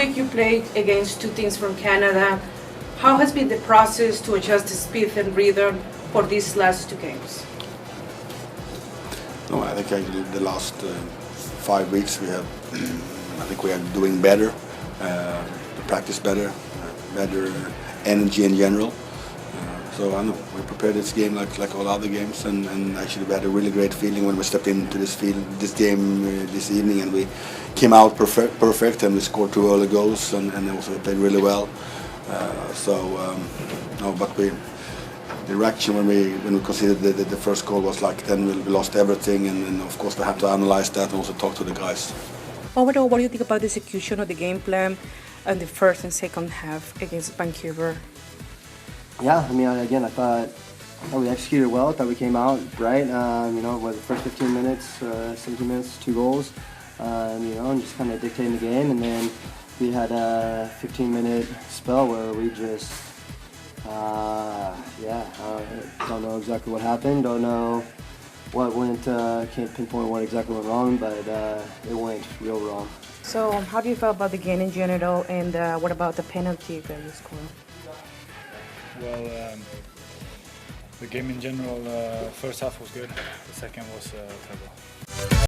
week you played against two teams from Canada. How has been the process to adjust the speed and rhythm for these last two games? No, I think the last 5 weeks we have, I think we are doing better, practice better, better energy in general. So I know we prepared this game like all other games, and actually we had a really great feeling when we stepped into this game this evening, and we came out perfect, and we scored 2 early goals, and also played really well. But the reaction when we considered the first goal was like then we lost everything, and of course we have to analyze that and also talk to the guys. Overall, what do you think about the execution of the game plan in the first and second half against Vancouver? Yeah, I mean, again, I thought we executed well. I thought we came out right. The first 15 minutes, 17 minutes, 2 goals, and just kind of dictating the game. And then we had a 15-minute spell where we just, don't know exactly what happened. Don't know what went. Can't pinpoint what exactly went wrong, but it went real wrong. So, how do you feel about the game in general, and what about the penalty that you scored? Well, the game in general, first half was good. The second was terrible.